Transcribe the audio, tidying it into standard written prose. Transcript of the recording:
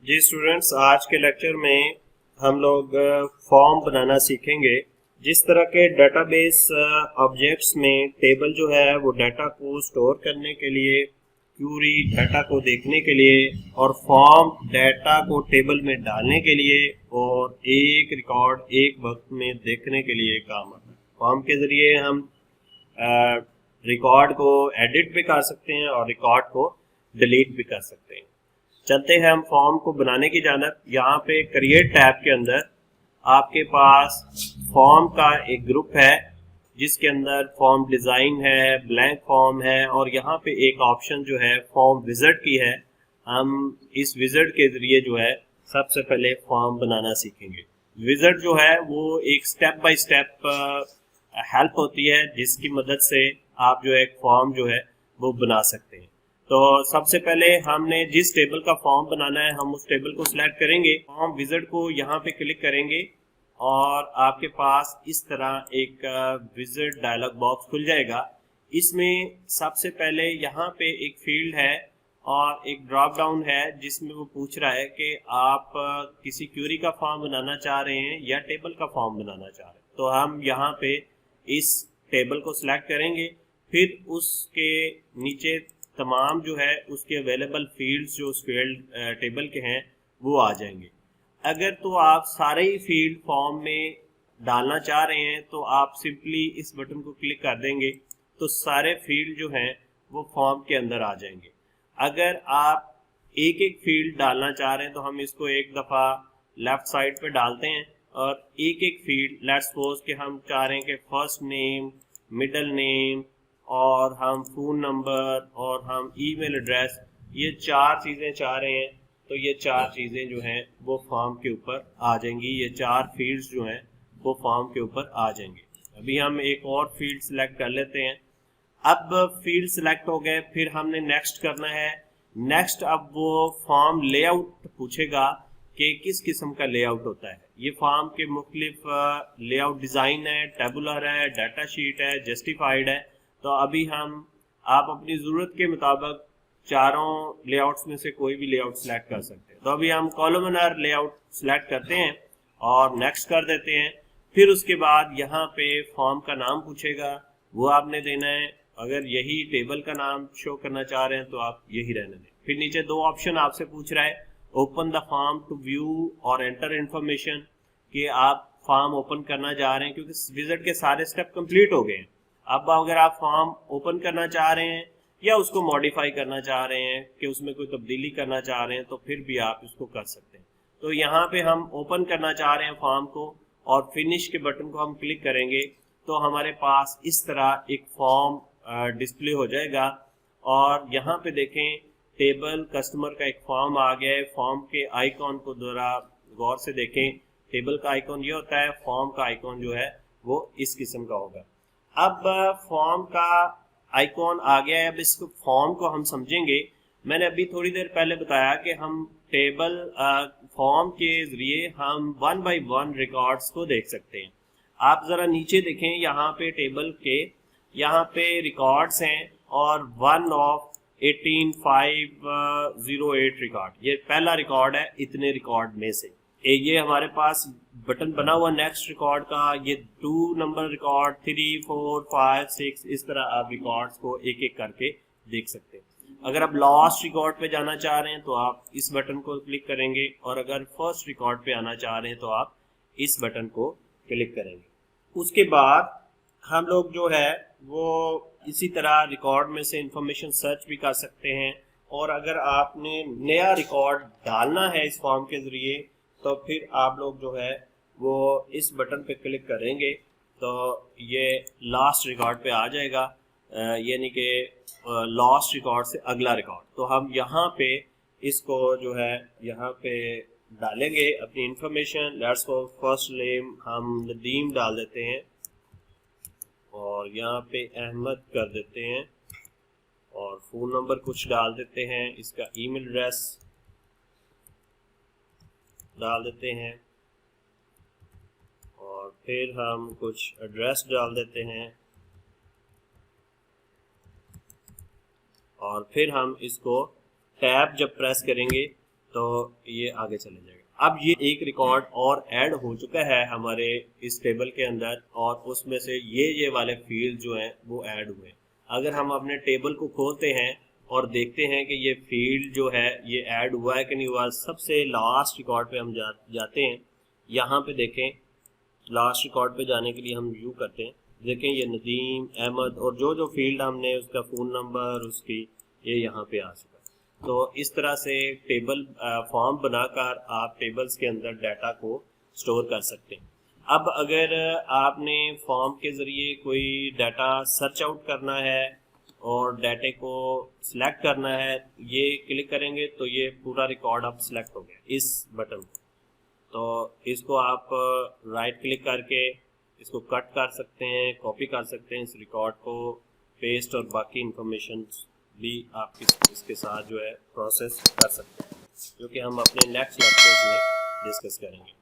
जी students, आज के lecture में हम लोग फॉर्म बनाना सीखेंगे। जिस तरह के डेटाबेस ऑब्जेक्ट्स में टेबल जो है वो डाटा को स्टोर करने के लिए, क्यूरी डाटा को देखने के लिए और फॉर्म डाटा को टेबल में डालने के लिए और एक रिकॉर्ड एक वक्त में देखने के लिए काम आता है। फॉर्म के ज़रिए हम रिकॉर्ड को एडिट भी कर सकते हैं और रिकॉर्ड को डिलीट भी कर सकते हैं। चलते हैं हम फॉर्म को बनाने की जानब। यहाँ पे क्रिएट टैब के अंदर आपके पास फॉर्म का एक ग्रुप है जिसके अंदर फॉर्म डिज़ाइन है, ब्लैंक फॉर्म है और यहाँ पे एक ऑप्शन जो है फॉर्म विज़ार्ड की है। हम इस विज़ार्ड के ज़रिए जो है सबसे पहले फॉर्म बनाना सीखेंगे। विज़ार्ड जो है वो एक स्टेप बाय स्टेप हेल्प होती है जिसकी मदद से आप जो एक फॉर्म जो है वो बना सकते हैं। तो सबसे पहले हमने जिस टेबल का फॉर्म बनाना है हम उस टेबल को सिलेक्ट करेंगे। फॉर्म विज़ार्ड को यहाँ पे क्लिक करेंगे और आपके पास इस तरह एक विज़ार्ड डायलॉग बॉक्स खुल जाएगा। इसमें सबसे पहले यहाँ पे एक फील्ड है और एक ड्रॉप डाउन है जिसमें वो पूछ रहा है कि आप किसी क्यूरी का फॉर्म बनाना चाह रहे हैं या टेबल का फॉर्म बनाना चाह रहे हैं। तो हम यहाँ पे इस टेबल को सिलेक्ट करेंगे, फिर उसके नीचे तमाम जो है उसके अवेलेबल फील्ड्स जो उस फील्ड टेबल के हैं वो आ जाएंगे। अगर तो आप सारे ही फील्ड फॉर्म में डालना चाह रहे हैं तो आप सिंपली इस बटन को क्लिक कर देंगे तो सारे फील्ड जो हैं वो फॉर्म के अंदर आ जाएंगे। अगर आप एक एक फील्ड डालना चाह रहे हैं तो हम इसको एक दफ़ा लेफ्ट साइड पे डालते हैं और एक एक फील्ड, लेट्स सपोज कि हम चाह रहे हैं कि फर्स्ट नेम, मिडिल नेम और हम फ़ोन नंबर और हम ईमेल एड्रेस, ये चार चीज़ें चाह रहे हैं तो ये चार चीज़ें जो हैं वो फॉर्म के ऊपर आ जाएंगी। ये चार फील्ड्स जो हैं वो फॉर्म के ऊपर आ जाएंगे। अभी हम एक और फील्ड सिलेक्ट कर लेते हैं। अब फील्ड सिलेक्ट हो गए, फिर हमने नेक्स्ट करना है। नेक्स्ट अब वो फॉर्म लेआउट पूछेगा कि किस किस्म का लेआउट होता है। ये फॉर्म के मुख्तलिफ लेआउट डिज़ाइन है, टेबुलर है, डाटा शीट है, जस्टिफाइड है। तो अभी आप अपनी ज़रूरत के मुताबिक चारों लेआउट्स में से कोई भी लेआउट सिलेक्ट कर सकते हैं। तो अभी हम कॉलमनार लेआउट सिलेक्ट करते हैं और नेक्स्ट कर देते हैं। फिर उसके बाद यहाँ पे फॉर्म का नाम पूछेगा, वो आपने देना है। अगर यही टेबल का नाम शो करना चाह रहे हैं तो आप यही रहने दें। फिर नीचे दो ऑप्शन आपसे पूछ रहा है, open the form to view और एंटर इन्फॉर्मेशन, कि आप फॉर्म ओपन करना चाह रहे हैं क्योंकि विज़ार्ड के सारे स्टेप कंप्लीट हो गए हैं। अब अगर आप फॉर्म ओपन करना चाह रहे हैं या उसको मॉडिफाई करना चाह रहे हैं कि उसमें कोई तब्दीली करना चाह रहे हैं तो फिर भी आप इसको कर सकते हैं। तो यहाँ पे हम ओपन करना चाह रहे हैं फॉर्म को और फिनिश के बटन को हम क्लिक करेंगे तो हमारे पास इस तरह एक फॉर्म डिस्प्ले हो जाएगा। और यहाँ पे देखें, टेबल कस्टमर का एक फॉर्म आ गया है। फॉर्म के आइकॉन को ज़रा गौर से देखें। टेबल का आइकॉन ये होता है, फॉर्म का आइकॉन जो है वो इस किस्म का होगा। अब फॉर्म का आइकॉन आ गया है। अब इस फॉर्म को हम समझेंगे। मैंने अभी थोड़ी देर पहले बताया कि हम टेबल फॉर्म के ज़रिए हम 1 बाय 1 रिकॉर्ड्स को देख सकते हैं। आप ज़रा नीचे देखें, यहाँ पे टेबल के यहाँ पे रिकॉर्ड्स हैं और 1 ऑफ 18508 रिकॉर्ड, ये पहला रिकॉर्ड है इतने रिकॉर्ड में से। ये हमारे पास बटन बना हुआ नेक्स्ट रिकॉर्ड का, ये 2 नंबर रिकॉर्ड, 3, 4, 5, 6, इस तरह आप रिकॉर्ड्स को एक एक करके देख सकते हैं। अगर आप लास्ट रिकॉर्ड पे जाना चाह रहे हैं तो आप इस बटन को क्लिक करेंगे और अगर फर्स्ट रिकॉर्ड पे आना चाह रहे हैं तो आप इस बटन को क्लिक करेंगे। उसके बाद हम लोग जो है वो इसी तरह रिकॉर्ड में से इंफॉर्मेशन सर्च भी कर सकते हैं। और अगर आपने नया रिकॉर्ड डालना है इस फॉर्म के ज़रिए तो फिर आप लोग जो है वो इस बटन पे क्लिक करेंगे तो ये लास्ट रिकॉर्ड पे आ जाएगा, यानी कि लास्ट रिकॉर्ड से अगला रिकॉर्ड। तो हम यहाँ पे इसको जो है यहाँ पे डालेंगे अपनी इंफॉर्मेशन। लेट्स को फर्स्ट नेम हम नदीम डाल देते हैं और यहाँ पे अहमद कर देते हैं और फ़ोन नंबर कुछ डाल देते हैं, इसका ईमेल एड्रेस डाल देते हैं और फिर हम कुछ एड्रेस डाल देते हैं और फिर हम इसको टैब जब प्रेस करेंगे तो ये आगे चले जाएगा। अब ये एक रिकॉर्ड और ऐड हो चुका है हमारे इस टेबल के अंदर, और उसमें से ये वाले फील्ड जो हैं वो ऐड हुए। अगर हम अपने टेबल को खोलते हैं और देखते हैं कि ये फील्ड जो है ये ऐड हुआ है कि नहीं हुआ, सबसे लास्ट रिकॉर्ड पे हम जाते हैं। यहाँ पे देखें, लास्ट रिकॉर्ड पे जाने के लिए हम व्यू करते हैं। देखें ये नदीम, अहमद और जो फील्ड हमने उसका फ़ोन नंबर उसकी ये यहाँ पे आ चुका है। तो इस तरह से टेबल फॉर्म बनाकर आप टेबल्स के अंदर डाटा को स्टोर कर सकते हैं। अब अगर आपने फॉर्म के ज़रिए कोई डाटा सर्च आउट करना है और डाटे को सिलेक्ट करना है, ये क्लिक करेंगे तो ये पूरा रिकॉर्ड अब सिलेक्ट हो गया इस बटन को। तो इसको आप राइट क्लिक करके इसको कट कर सकते हैं, कॉपी कर सकते हैं इस रिकॉर्ड को, पेस्ट और बाकी इंफॉर्मेशन भी आप इसके साथ जो है प्रोसेस कर सकते हैं, जो कि हम अपने नेक्स्ट लेक्चर्स में डिस्कस करेंगे।